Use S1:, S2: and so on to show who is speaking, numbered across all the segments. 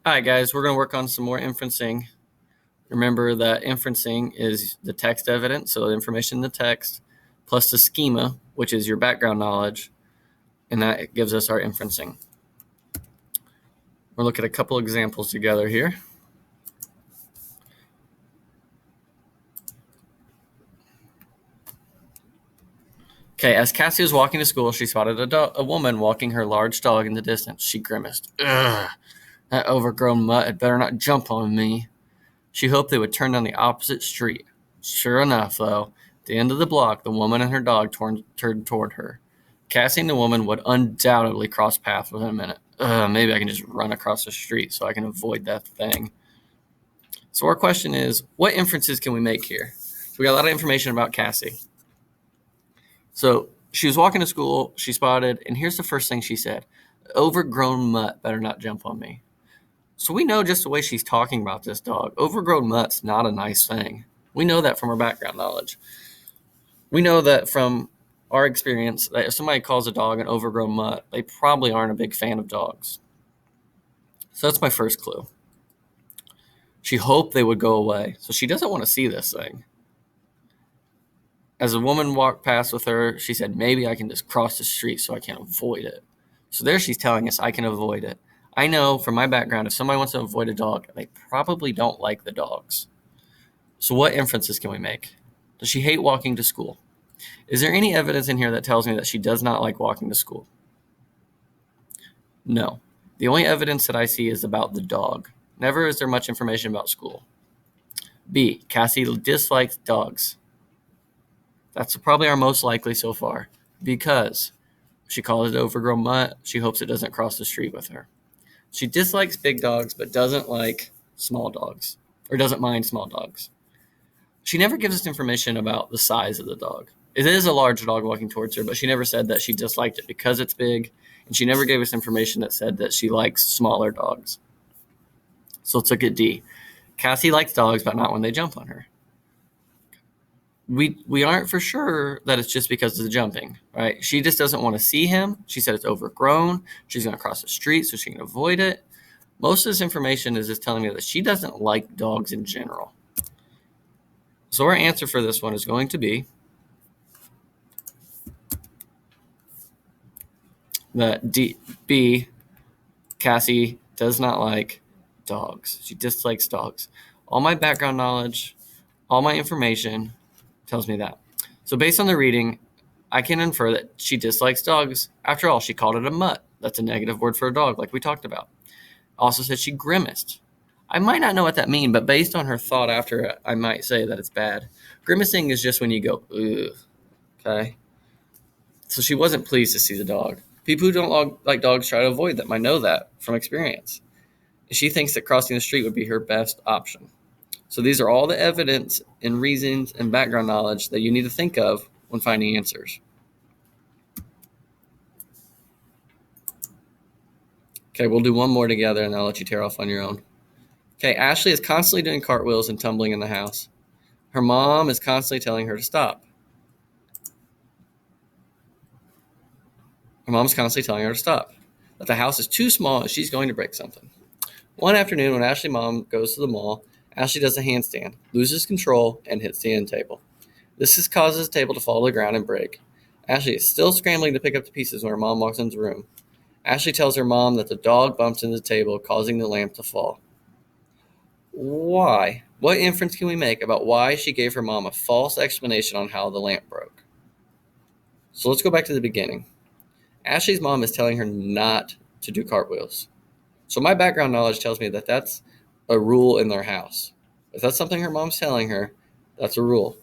S1: All right, guys, we're going to work on some more inferencing. Remember that inferencing is the text evidence, so the information in the text, plus the schema, which is your background knowledge, and that gives us our inferencing. We'll look at a couple examples together here. Okay, as Cassie was walking to school, she spotted a woman walking her large dog in the distance. She grimaced. Ugh, that overgrown mutt had better not jump on me. She hoped they would turn down the opposite street. Sure enough, though, at the end of the block, the woman and her dog turned toward her. Cassie and the woman would undoubtedly cross paths within a minute. Maybe I can just run across the street so I can avoid that thing. So our question is, what inferences can we make here? So we got a lot of information about Cassie. So she was walking to school, she spotted, and here's the first thing she said. Overgrown mutt better not jump on me. So we know just the way she's talking about this dog, overgrown mutt's not a nice thing. We know that from our background knowledge. We know that from our experience that if somebody calls a dog an overgrown mutt, they probably aren't a big fan of dogs. So that's my first clue. She hoped they would go away, so she doesn't want to see this thing. As a woman walked past with her, she said, maybe I can just cross the street so I can avoid it. So there she's telling us I can avoid it. I know from my background, if somebody wants to avoid a dog, they probably don't like the dogs. So what inferences can we make? Does she hate walking to school? Is there any evidence in here that tells me that she does not like walking to school? No. The only evidence that I see is about the dog. Never is there much information about school. B, Cassie dislikes dogs. That's probably our most likely so far because she calls it overgrown mutt. She hopes it doesn't cross the street with her. She dislikes big dogs but doesn't like small dogs or doesn't mind small dogs. She never gives us information about the size of the dog. It is a large dog walking towards her, but she never said that she disliked it because it's big, and she never gave us information that said that she likes smaller dogs. So let's look at D. Cassie likes dogs, but not when they jump on her. We aren't for sure that it's just because of the jumping, right? She just doesn't want to see him. She said it's overgrown. She's going to cross the street so she can avoid it. Most of this information is just telling me that she doesn't like dogs in general. So our answer for this one is going to be that B, Cassie does not like dogs. She dislikes dogs. All my background knowledge, all my information tells me that. So based on the reading, I can infer that she dislikes dogs. After all, she called it a mutt. That's a negative word for a dog, like we talked about. Also said she grimaced. I might not know what that means, but based on her thought after it, I might say that it's bad. Grimacing is just when you go, ugh, okay? So she wasn't pleased to see the dog. People who don't like dogs try to avoid them. I know that from experience. She thinks that crossing the street would be her best option. So these are all the evidence and reasons and background knowledge that you need to think of when finding answers. Okay, we'll do one more together and I'll let you tear off on your own. Okay, Ashley is constantly doing cartwheels and tumbling in the house. Her mom is constantly telling her to stop. Her mom's constantly telling her to stop. That the house is too small and she's going to break something. One afternoon, when Ashley's mom goes to the mall, Ashley does a handstand, loses control, and hits the end table. This causes the table to fall to the ground and break. Ashley is still scrambling to pick up the pieces when her mom walks into the room. Ashley tells her mom that the dog bumped into the table, causing the lamp to fall. Why? What inference can we make about why she gave her mom a false explanation on how the lamp broke? So let's go back to the beginning. Ashley's mom is telling her not to do cartwheels. So my background knowledge tells me that that's a rule in their house. If that's something her mom's telling her, that's a rule.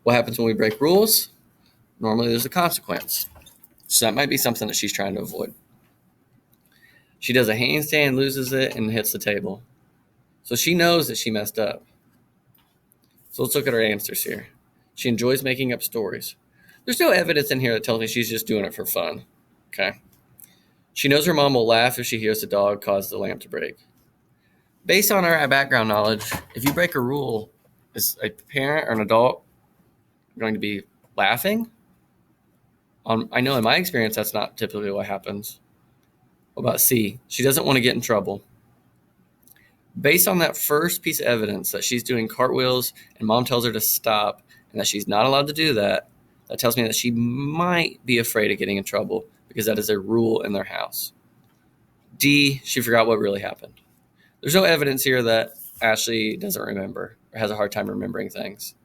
S1: What happens when we break rules? Normally there's a consequence. So that might be something that she's trying to avoid. She does a handstand, loses it, and hits the table. So she knows that she messed up. So let's look at her answers here. She enjoys making up stories. There's no evidence in here that tells me she's just doing it for fun. Okay. She knows her mom will laugh if she hears the dog cause the lamp to break. Based on our background knowledge, if you break a rule, is a parent or an adult going to be laughing? I know in my experience, that's not typically what happens. What about C? She doesn't want to get in trouble. Based on that first piece of evidence that she's doing cartwheels and mom tells her to stop and that she's not allowed to do that, that tells me that she might be afraid of getting in trouble because that is a rule in their house. D, she forgot what really happened. There's no evidence here that Ashley doesn't remember or has a hard time remembering things.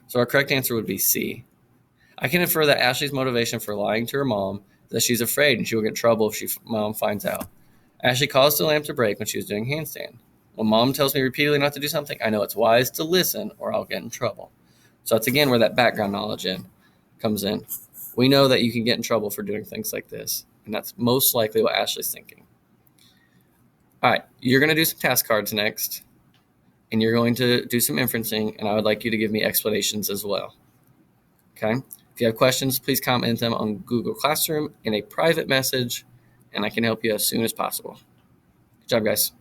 S1: So our correct answer would be C. I can infer that Ashley's motivation for lying to her mom is that she's afraid and she will get in trouble if mom finds out. Ashley caused the lamp to break when she was doing handstand. When mom tells me repeatedly not to do something, I know it's wise to listen or I'll get in trouble. So that's again where that background knowledge comes in. We know that you can get in trouble for doing things like this, and that's most likely what Ashley's thinking. All right, you're going to do some task cards next, and you're going to do some inferencing, and I would like you to give me explanations as well. Okay? If you have questions, please comment them on Google Classroom in a private message, and I can help you as soon as possible. Good job, guys.